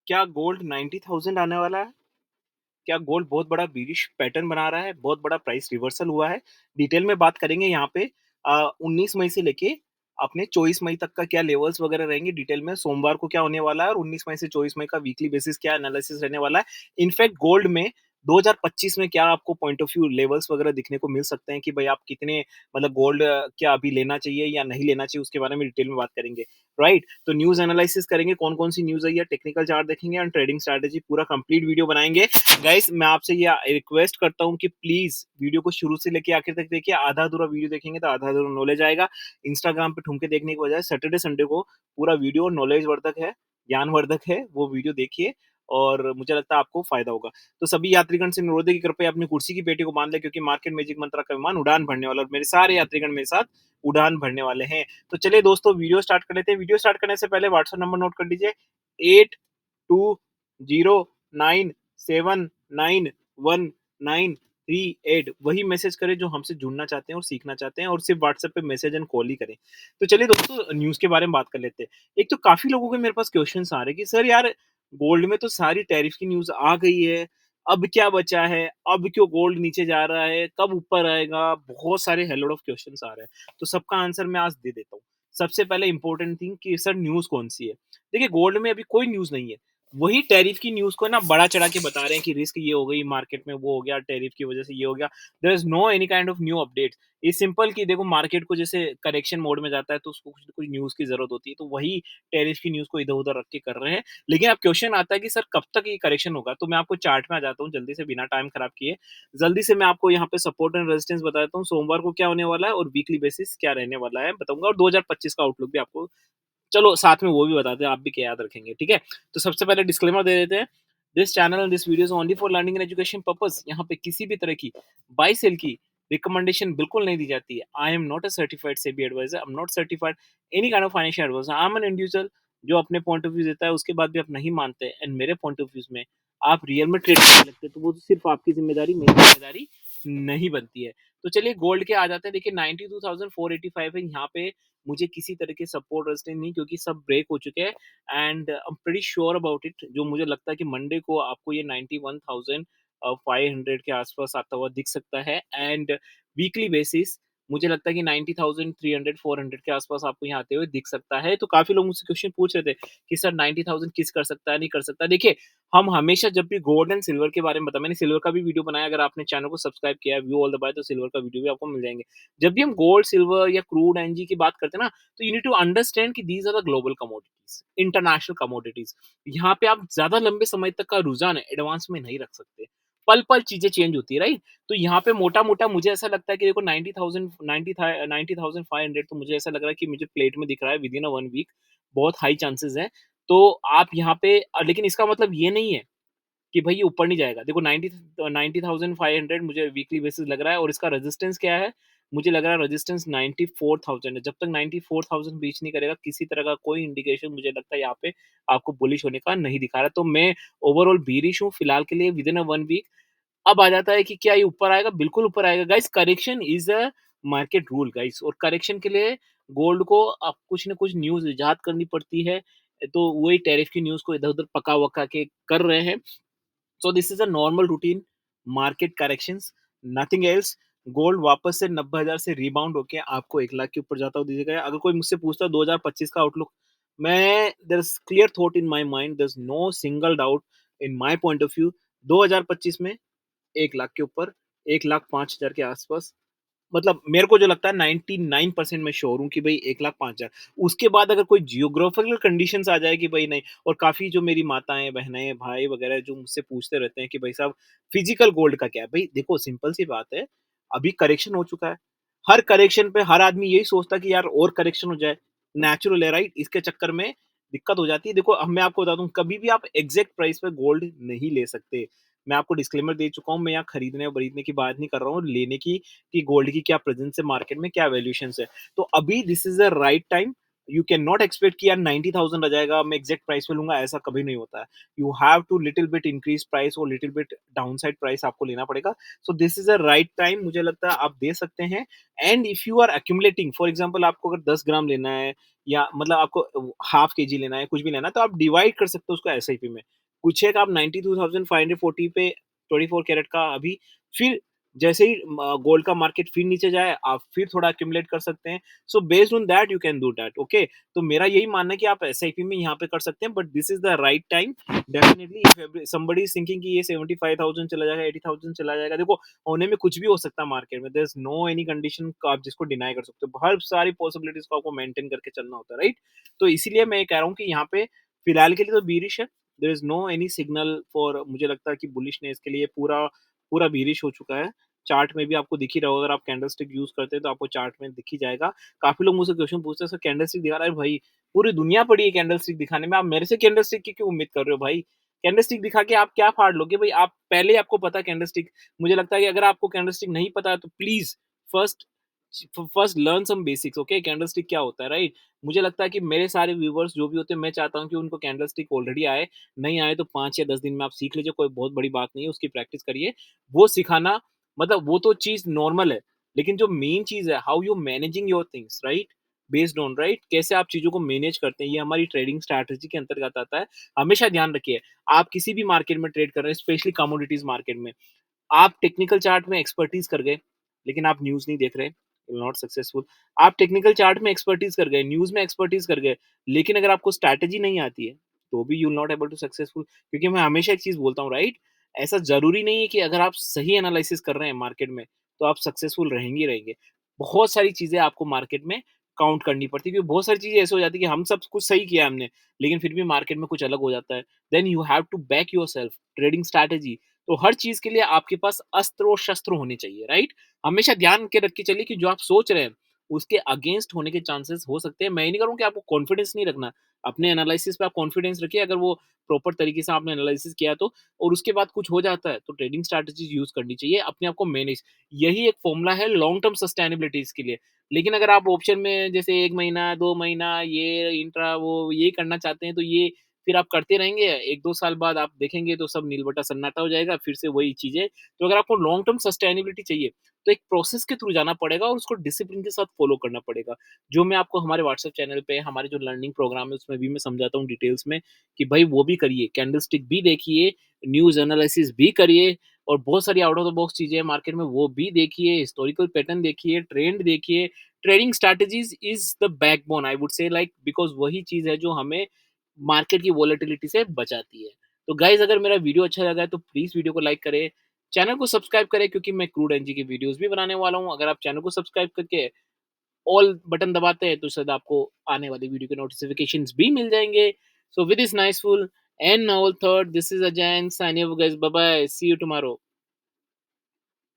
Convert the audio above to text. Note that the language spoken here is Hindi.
क्या गोल्ड 90,000 आने वाला है? क्या गोल्ड बहुत बड़ा बीरिश पैटर्न बना रहा है? बहुत बड़ा प्राइस रिवर्सल हुआ है? डिटेल में बात करेंगे यहाँ पे 19 मई से लेके अपने 24 मई तक का क्या लेवल्स वगैरह रहेंगे डिटेल में, सोमवार को क्या होने वाला है और 19 मई से 24 मई का वीकली बेसिस क्या एनालिसिस रहने वाला है। इनफैक्ट गोल्ड में 2025 में क्या आपको पॉइंट ऑफ व्यू लेवल्स वगैरह दिखने को मिल सकते हैं कि भाई आप कितने मतलब गोल्ड क्या अभी लेना चाहिए या नहीं लेना चाहिए, उसके बारे में डिटेल में बात करेंगे, राइट? तो न्यूज़ एनालिसिस करेंगे, कौन-कौन सी न्यूज़ आई है, टेक्निकल चार्ट देखेंगे एंड ट्रेडिंग स्ट्रैटेजी पूरा कंप्लीट वीडियो बनाएँगे। गाइस मैं आपसे ये रिक्वेस्ट करता हूँ कि प्लीज वीडियो को शुरू से लेके आखिर तक देखिए। आधा अधूरा वीडियो देखेंगे तो आधा अधूरा नॉलेज आएगा। इंस्टाग्राम पे ठुमके देखने के बजाय सैटरडे संडे को पूरा वीडियो नॉलेज वर्धक है, ज्ञानवर्धक है, वो वीडियो देखिए और मुझे लगता है आपको फायदा होगा। तो सभी यात्रीगण से अनुरोध है कि कृपया अपनी कुर्सी की पेटी को बांध ले, क्योंकि मार्केट मैजिक मंत्रा का विमान उड़ान भरने वाला है और मेरे सारे यात्रीगण मेरे साथ उड़ान भरने वाले हैं। तो चलिए दोस्तों वीडियो स्टार्ट कर लेते हैं। वीडियो स्टार्ट करने से पहले व्हाट्सएप नंबर नोट कर लीजिए 8209719138। वही मैसेज करें जो हमसे जुड़ना चाहते हैं और सीखना चाहते हैं, और सिर्फ व्हाट्सएप पे मैसेज एंड कॉल ही करें। तो चलिए दोस्तों न्यूज़ के बारे में बात कर लेते हैं। एक तो काफ़ी लोगों के मेरे पास क्वेश्चन्स आ रहे हैं कि सर यार गोल्ड में तो सारी टैरिफ की न्यूज़ आ गई है, अब क्या बचा है? अब क्यों गोल्ड नीचे जा रहा है? कब ऊपर आएगा? बहुत सारे हेलोड ऑफ क्वेश्चन्स आ रहे हैं। तो सबका आंसर मैं आज दे देता हूँ। सबसे पहले इंपॉर्टेंट थिंग कि सर न्यूज़ कौन-सी है? देखिए गोल्ड में अभी कोई न्यूज़ नहीं है। वही टैरिफ की न्यूज़ को ना बढ़ा चढ़ा के बता रहे हैं कि रिस्क ये हो गई मार्केट में, वो हो गया, टैरिफ की वजह से ये हो गया। There is no any kind of new updates. It's simple कि देखो मार्केट को जैसे करेक्शन मोड में जाता है तो उसको कुछ न कुछ न्यूज़ की ज़रूरत होती है। तो वही टैरिफ की न्यूज़ को इधर-उधर रख के कर रहे हैं। लेकिन अब क्वेश्चन आता है कि सर कब तक ये करेक्शन होगा? तो मैं आपको चार्ट में आ जाता हूँ जल्दी से बिना टाइम खराब किए। जल्दी से मैं आपको यहाँ पे सपोर्ट एंड रेजिस्टेंस बता देता हूँ। सोमवार को क्या होने वाला है और वीकली बेसिस क्या रहने वाला है बताऊँगा, और 2025 का आउटलुक भी आपको चलो साथ में वो भी बता दें, आप भी क्या याद रखेंगे, ठीक है? तो सबसे पहले डिस्क्लेमर दे देते हैं। This channel and this video is only for learning and education purpose. यहाँ पे किसी भी तरह की बाय सेल की रिकमेंडेशन बिल्कुल नहीं दी जाती है। I am not a certified SEBI adviser, I am not certified any kind of financial adviser. I am an individual जो अपने पॉइंट ऑफ व्यू देता है, उसके बाद भी आप नहीं मानते एंड मेरे पॉइंट ऑफ व्यूज में आप रियल में ट्रेड करने लगते हैं, तो वो तो सिर्फ आपकी जिम्मेदारी, मेरी जिम्मेदारी नहीं बनती है। तो चलिए गोल्ड के आ जाते हैं। देखिए 92,485 है यहाँ पे। मुझे किसी तरह के सपोर्ट रेजिस्टेंस नहीं, क्योंकि सब ब्रेक हो चुके हैं and I am pretty sure about it. जो मुझे लगता है कि मंडे को आपको ये 91,500 के आसपास आता हुआ दिख सकता है एंड वीकली बेसिस मुझे लगता है कि 90,300 400 के आसपास आपको यहाँ आते हुए दिख सकता है। तो काफी लोग मुझसे क्वेश्चन पूछ रहे थे कि सर 90,000 किस कर सकता है, नहीं कर सकता। देखिए हम हमेशा जब भी गोल्ड एंड सिल्वर के बारे में मैंने सिल्वर का भी वीडियो बनाया, अगर आपने चैनल को सब्सक्राइब किया है, व्यू ऑल द बाय, तो सिल्वर का वीडियो भी आपको मिल जाएंगे। जब भी हम गोल्ड सिल्वर या क्रूड एनजी की बात करते हैं ना, तो यू नीड टू अंडरस्टैंड कि these are the global commodities, international commodities. यहाँ पे आप ज्यादा लंबे समय तक का रुझान एडवांस में नहीं रख सकते। पल पल चीजें चेंज होती है, राइट? तो यहाँ पे मोटा मोटा मुझे ऐसा लगता है कि देखो 90,000 90,500 तो मुझे ऐसा लग रहा है कि मुझे प्लेट में दिख रहा है विद इन अ 1 वीक। बहुत हाई चांसेस है। तो आप यहाँ पे लेकिन इसका मतलब ये नहीं है कि भाई ये ऊपर नहीं जाएगा। देखो 90,500 मुझे वीकली बेसिस लग रहा है, और इसका रेजिस्टेंस क्या है? मुझे लग रहा है रेजिस्टेंस 94,000 है। जब तक 94,000 बीच नहीं करेगा, किसी तरह का कोई इंडिकेशन मुझे लगता है यहाँ पे आपको बुलिश होने का नहीं दिखा रहा। तो मैं ओवरऑल बीरिश हूँ फिलहाल के लिए विद इन अ 1 वीक। अब आ जाता है कि क्या ये ऊपर आएगा? बिल्कुल ऊपर आएगा guys. Correction is a market rule guys, और करेक्शन के लिए गोल्ड को अब कुछ न कुछ न्यूज़ इजाद करनी पड़ती है। तो वही टैरिफ की न्यूज़ को इधर-उधर पका-वका के कर रहे हैं। सो this is a normal routine market corrections, nothing else. Gold वापस से 90,000 से रिबाउंड होके आपको 1 लाख के ऊपर जाता हुआ दिखेगा। अगर कोई मुझसे पूछता है 2025 का आउटलुक, मैं there is clear thought in my mind, there is no single doubt in my point of view. 2025 में 1 लाख के ऊपर, 1,05,000 के आसपास, मतलब मेरे को जो लगता है 99% मैं श्योर हूँ कि भाई 1,05,000। उसके बाद अगर कोई जियोग्राफिकल कंडीशंस आ जाए कि भाई नहीं, और काफ़ी जो मेरी माताएँ, बहनें, भाई वगैरह जो मुझसे पूछते रहते हैं कि भाई साहब फिजिकल गोल्ड का क्या है? भाई देखो सिंपल सी बात है, अभी करेक्शन हो चुका है। हर करेक्शन पे हर आदमी यही सोचता है कि यार और करेक्शन हो जाए, नेचुरल है, राइट? इसके चक्कर में दिक्कत हो जाती है। देखो अब मैं आपको बता दूँ, कभी भी आप एग्ज़ैक्ट प्राइस पे गोल्ड नहीं ले सकते। मैं आपको डिस्क्लेमर दे चुका हूँ, मैं यहाँ खरीदने और खरीदने की बात नहीं कर रहा हूँ, लेने की, कि गोल्ड की क्या प्रेजेंस है मार्केट में, क्या वैल्यूएशंस है। तो अभी this is the right time. You can not expect कि यार 90,000 आ जाएगा, मैं एग्जैक्ट प्राइस पे लूंगा, ऐसा कभी नहीं होता है। You have to little bit increase price और लिटिल बिट डाउनसाइड प्राइस आपको लेना पड़ेगा। So this is the right time, मुझे लगता है आप दे सकते हैं। And if you are accumulating, for example आपको अगर 10 ग्राम लेना है, या मतलब आपको हाफ के जी लेना है, कुछ भी लेना है, तो आप डिवाइड कर सकते हो उसको एसआईपी में। कुछ एक आप 92,540 पे 24 कैरेट का अभी, फिर जैसे ही गोल्ड का मार्केट फिर नीचे जाए, आप फिर थोड़ा एक्यूमुलेट कर सकते हैं। So based on that you can do that, okay? तो मेरा यही मानना है कि आप एसआईपी में यहाँ पे कर सकते हैं, but this is the right time. Definitely if somebody is thinking कि ये 75,000 चला जाएगा, 80,000 चला जाएगा, देखो होने में कुछ भी हो सकता है मार्केट में। There is no any condition आप जिसको डिनाई कर सकते हो। हर सारी पॉसिबिलिटीज़ को आपको मेंटेन करके चलना होता है, राइट? तो इसीलिए मैं ये कह रहा हूँ कि यहाँ पे फिलहाल के लिए तो बीरिश है। There is no any signal for, मुझे लगता है कि बुलिशनेस के लिए पूरा पूरा बीरिश हो चुका है। चार्ट में भी आपको दिख ही रहा होगा, अगर आप कैंडलस्टिक यूज़ करते हैं तो आपको चार्ट में दिख ही जाएगा। काफ़ी लोग मुझसे क्वेश्चन पूछते हैं, सर कैंडलस्टिक दिखा रहा है भाई, पूरी दुनिया पड़ी है कैंडलस्टिक दिखाने में, आप मेरे से कैंडलस्टिक की क्यों उम्मीद कर रहे हो भाई? कैंडलस्टिक दिखा के आप क्या फाड़ लोगे भाई? आप पहले ही आपको पता है कैंडलस्टिक। मुझे लगता है कि अगर आपको कैंडलस्टिक नहीं पता है तो please first first learn some basics, okay? Candlestick क्या होता है, राइट? मुझे लगता है कि मेरे सारे व्यूअर्स जो भी होते हैं, मैं चाहता हूँ कि उनको कैंडलस्टिक ऑलरेडी आए, नहीं आए तो 5 या 10 दिन में आप सीख लीजिए, कोई बहुत बड़ी बात नहीं है, उसकी प्रैक्टिस करिए। वो सिखाना मतलब वो तो चीज़ नॉर्मल है, लेकिन जो मेन चीज़ है, how you managing your things, right? Based on, right? कैसे आप चीज़ों को मैनेज करते हैं, ये हमारी ट्रेडिंग स्ट्रैटेजी के अंतर्गत आता है। हमेशा ध्यान रखिए, आप किसी भी मार्केट में ट्रेड कर रहे हैं, स्पेशली कमोडिटीज़ मार्केट में, आप टेक्निकल चार्ट में एक्सपर्टीज़ कर गए, लेकिन आप न्यूज़ नहीं देख रहे, यू विल नॉट सक्सेसफुल। आप टेक्निकल चार्ट में एक्सपर्टीज़ कर गए, न्यूज़ में एक्सपर्टीज़ कर गए, लेकिन अगर आपको स्ट्रैटेजी नहीं आती है, तो भी you will not able to successful. क्योंकि मैं हमेशा एक चीज़ बोलता हूँ, राइट? ऐसा ज़रूरी नहीं है कि अगर आप सही एनालिसिस कर रहे हैं मार्केट में, तो आप सक्सेसफुल रहेंगे ही रहेंगे। बहुत सारी चीज़ें आपको मार्केट में काउंट करनी पड़ती है, क्योंकि बहुत सारी चीज़ें ऐसी हो जाती है कि हम सब कुछ सही किया हमने, लेकिन फिर भी मार्केट में कुछ अलग हो जाता है। Then you have to back yourself, trading strategy. तो हर चीज़ के लिए आपके पास अस्त्र और शस्त्र होने चाहिए, राइट? हमेशा ध्यान के रख के चलिए कि जो आप सोच रहे हैं, उसके अगेंस्ट होने के चांसेस हो सकते हैं। मैं ये नहीं कह रहा हूँ कि आपको कॉन्फिडेंस नहीं रखना। अपने एनालिसिस पे आप कॉन्फिडेंस रखिए, अगर वो प्रॉपर तरीके से आपने एनालिसिस किया तो, और उसके बाद कुछ हो जाता है, तो ट्रेडिंग स्ट्रैटेजीज़ यूज़ करनी चाहिए, अपने आप को मैनेज। यही एक फ़ॉर्मूला है लॉन्ग टर्म सस्टेनेबिलिटीज़ के लिए। लेकिन अगर आप ऑप्शन में जैसे 1 महीना, 2 महीना ये इंट्रा वो ये करना चाहते हैं, तो ये फिर आप करते रहेंगे, 1-2 साल बाद आप देखेंगे तो सब नीलबटा सन्नाटा हो जाएगा, फिर से वही चीज़ें। तो अगर आपको लॉन्ग टर्म सस्टेनेबिलिटी चाहिए, तो एक प्रोसेस के थ्रू जाना पड़ेगा और उसको डिसिप्लिन के साथ फॉलो करना पड़ेगा। जो मैं आपको हमारे व्हाट्सएप चैनल पे, हमारे जो लर्निंग प्रोग्राम है, उसमें भी मैं समझाता हूँ डिटेल्स में कि भाई वो भी करिए, कैंडलस्टिक भी देखिए, न्यूज़ एनालिसिस भी करिए, और बहुत सारी आउट ऑफ द बॉक्स चीज़ें हैं मार्केट में, वो भी देखिए, हिस्टोरिकल पैटर्न देखिए, ट्रेंड देखिए। Trading strategies is the backbone, I would say, like because वही चीज़ है जो हमें मार्केट की वोलेटिलिटी से बचाती है। तो गाइज़, अगर मेरा वीडियो अच्छा लगा है तो प्लीज़ वीडियो को लाइक करें, चैनल को सब्सक्राइब करें, क्योंकि मैं क्रूड एनर्जी की वीडियोज़ भी बनाने वाला हूँ। अगर आप चैनल को सब्सक्राइब करके ऑल बटन दबाते हैं तो शायद आपको आने वाली वीडियो के नोटिफ़िकेशंस भी मिल जाएँगे। So with this nice full and noble thought, this is Ajay signing off guys, bye bye, see you tomorrow.